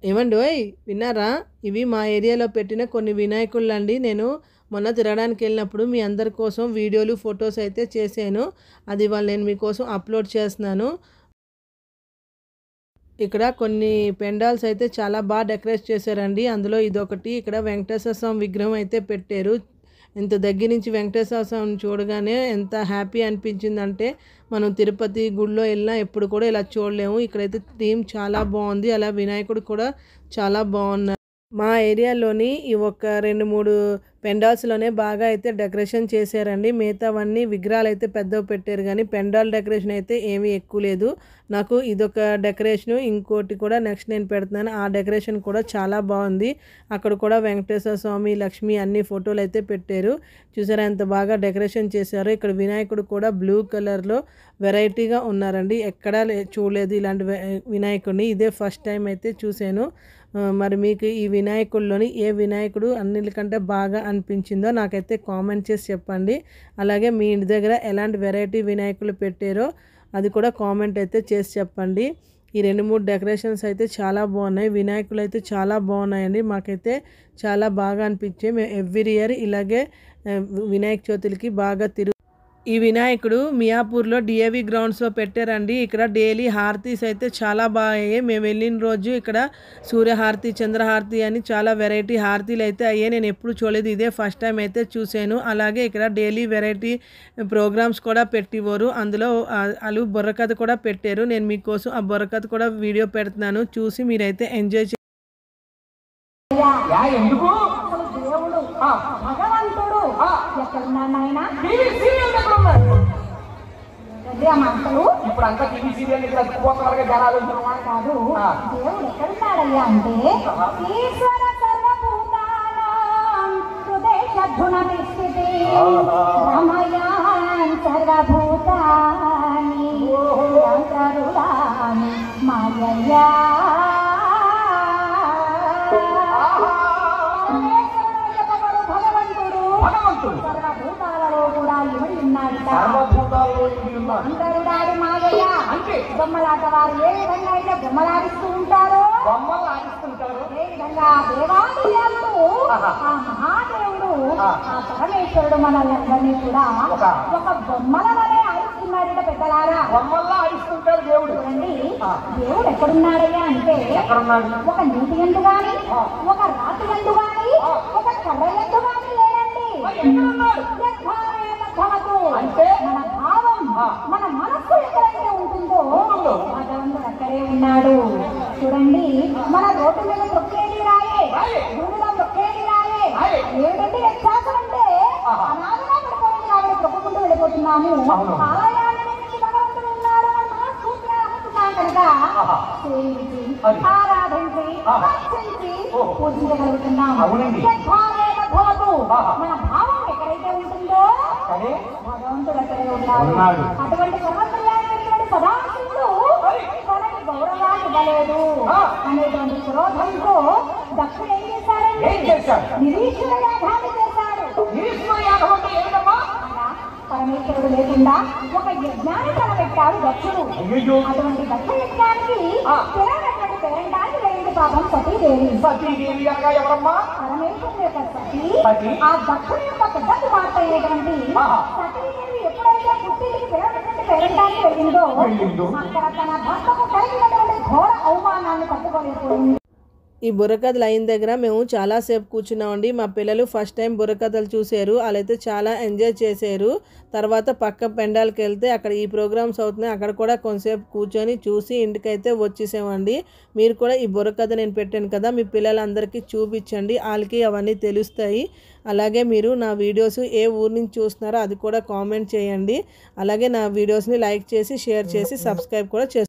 ఏమండోయ్ విన్నారా? ఇవి మా ఏరియాలో పెట్టిన కొన్ని వినాయకుళ్ళండి. నేను మొన్న తిరగడానికి వెళ్ళినప్పుడు మీ అందరి కోసం వీడియోలు, ఫొటోస్ అయితే చేశాను. అది ఇవాళ నేను మీకోసం అప్లోడ్ చేస్తున్నాను. ఇక్కడ కొన్ని పెండాల్స్ అయితే చాలా బాగా డెకరేట్ చేశారండి. అందులో ఇదొకటి. ఇక్కడ వెంకటేశ్వర స్వామి విగ్రహం అయితే పెట్టారు. ఇంత దగ్గర నుంచి వెంకటేశ్వర స్వామిని చూడగానే ఎంత హ్యాపీ అనిపించిందంటే, మనం తిరుపతి గుడిలో వెళ్ళినా ఎప్పుడు కూడా ఇలా చూడలేము. ఇక్కడైతే థీమ్ చాలా బాగుంది. అలా వినాయకుడు కూడా చాలా బాగున్నారు. మా ఏరియాలోని ఈ ఒక 2, 3 పెండాల్స్లోనే బాగా అయితే డెకరేషన్ చేశారండి. మిగతావన్నీ విగ్రహాలు అయితే పెద్దవి పెట్టారు, కానీ పెండాల్ డెకరేషన్ అయితే ఏమీ ఎక్కువ లేదు. నాకు ఇదొక డెకరేషను, ఇంకోటి కూడా నెక్స్ట్ నేను పెడుతున్నాను. ఆ డెకరేషన్ కూడా చాలా బాగుంది. అక్కడ కూడా వెంకటేశ్వర స్వామి, లక్ష్మి అన్ని ఫోటోలు అయితే పెట్టారు. చూసారా ఎంత బాగా డెకరేషన్ చేశారు. ఇక్కడ వినాయకుడు కూడా బ్లూ కలర్లో వెరైటీగా ఉన్నారండి. ఎక్కడా చూడలేదు ఇలాంటి వినాయకుడిని. ఇదే ఫస్ట్ టైం అయితే చూశాను. మరి మీకు ఈ వినాయకుల్లోని ఏ వినాయకుడు అన్నిటికంటే బాగా అనిపించిందో నాకైతే కామెంట్ చేసి చెప్పండి. అలాగే మీ ఇంటి దగ్గర ఎలాంటి వెరైటీ వినాయకులు పెట్టారో అది కూడా కామెంట్ అయితే చేసి చెప్పండి. ఈ 2, 3 డెకరేషన్స్ అయితే చాలా బాగున్నాయి. వినాయకులు అయితే చాలా బాగున్నాయండి. మాకైతే చాలా బాగా అనిపించాయి. మేము ఎవ్రీ ఇయర్ ఇలాగే వినాయక చవితులకి బాగా ఈ వినాయకుడు మియాపూర్లో డిఏవి గ్రౌండ్స్లో పెట్టారండి. ఇక్కడ డైలీ హారతీస్ అయితే చాలా బాగా అయ్యాయి. మేము వెళ్ళిన రోజు ఇక్కడ సూర్యహారతి, చంద్రహారతి అని చాలా వెరైటీ హారతీలు అయితే అయ్యాయి. నేను ఎప్పుడు చూడలేదు, ఇదే ఫస్ట్ టైం అయితే చూశాను. అలాగే ఇక్కడ డైలీ వెరైటీ ప్రోగ్రామ్స్ కూడా పెట్టివారు. అందులో వాళ్ళు బుర్రకథ కూడా పెట్టారు. నేను మీకోసం ఆ బుర్రకథ కూడా వీడియో పెడుతున్నాను, చూసి మీరైతే ఎంజాయ్ చేయండి. భగవంతుడు ఎక్కడున్నాయన ఇప్పుడు అంతా టీవీ సీరియల్ జనాలు కాదు. దేవుడు ఎక్కడున్నాడయ్యా అంటే ఈశ్వర సర్వభూతానాం హృదయశున విస్థితి రమయాన్ సర్వభూతాని అంతరులాని మాయయ్యా సర్వభూతాలలో కూడా ఇమిడి ఉన్నాడు. అందరుడాడు మాయయ్య అంటే బొమ్మలాట వారు ఏ విధంగా అయితే బొమ్మలాడిస్తూ ఉంటారో ఏ విధంగా దేవాదేవుడు ఆ మహాదేవుడు ఆ పరమేశ్వరుడు మనల్ని కూడా ఒక బొమ్మల వలె ఆడిస్తున్నాడు. పెద్దలారా బొమ్మల్లా ఆడిస్తుంటారు దేవుడు. చూడండి, దేవుడు ఎక్కడున్నాడయ్యా అంటే ఒక నీటి ఎందు గాని, ఒక రాతి ఎందు గాని, ఒక కర్ర ఎందు గాని లేదండి. అంటే మన భావం, మన మనస్సు ఎక్కడైతే ఉంటుందో భగవంతుడు అక్కడే ఉన్నాడు. చూడండి, మన రోడ్డు మీద తొక్కేది రాయే, భూమిలో తొక్కేది రాయే. ఏమిటంటే వ్యత్యాసం అంటే అనాథగా పడిపోయింది కాబట్టి తొక్కుకుంటూ వెళ్ళిపోతున్నాము. ఆలయాన్ని భగవంతుడు ఉన్నాడు అని మనం సూచన కనుక సేవించి, ఆరాధించి, భక్షించి పూజించగలుగుతున్నాము. మన భావం ఎక్కడైతే ఉంటుందో భగవంతుడు అక్కడే ఉన్నాడు. అటువంటి సర్వత్రైనటువంటి సదాశివుడు తనకి గౌరవాన్ని ఇవ్వలేదు అనేటువంటి క్రోధంతో దక్షుడు ఏం చేశాడండి? నిరీశ్వర యాగాన్ని చేశాడు. పరమేశ్వరుడు లేకుండా ఒక యజ్ఞాన్ని తలపెట్టాడు దక్షుడు. అటువంటి దక్ష యజ్ఞానికి పిలవనటువంటి పేరంటానికి వెళ్ళింది పాపం సతీదేవి. పరమేశ్వరుడు యొక్క సతీ ఆ దక్షుడు యొక్క పెద్ద కుమార్తె అయినటువంటి సతీదేవి ఎప్పుడైతే పుట్టింటికి పిలవనటువంటి పేరంటానికి వెళ్ళిందో అక్కడ తన భర్తకు కలిగినటువంటి ఘోర అవమానాన్ని తట్టుకోలేకపోయింది. ఈ బుర్రకథలు అయిన దగ్గర మేము చాలాసేపు కూర్చున్నామండి. మా పిల్లలు ఫస్ట్ టైం బుర్రకథలు చూశారు. వాళ్ళైతే చాలా ఎంజాయ్ చేశారు. తర్వాత పక్క పెండాలకి వెళ్తే అక్కడ ఈ ప్రోగ్రామ్స్ అవుతున్నాయి, అక్కడ కూడా కొంతసేపు కూర్చొని చూసి ఇంటికైతే వచ్చేసామండి. మీరు కూడా ఈ బుర్రకథ నేను పెట్టాను కదా, మీ పిల్లలందరికీ చూపించండి, వాళ్ళకి అవన్నీ తెలుస్తాయి. అలాగే మీరు నా వీడియోస్ ఏ ఊరు నుంచి చూస్తున్నారో అది కూడా కామెంట్ చేయండి. అలాగే నా వీడియోస్ని లైక్ చేసి, షేర్ చేసి, సబ్స్క్రైబ్ కూడా చేస్తారు.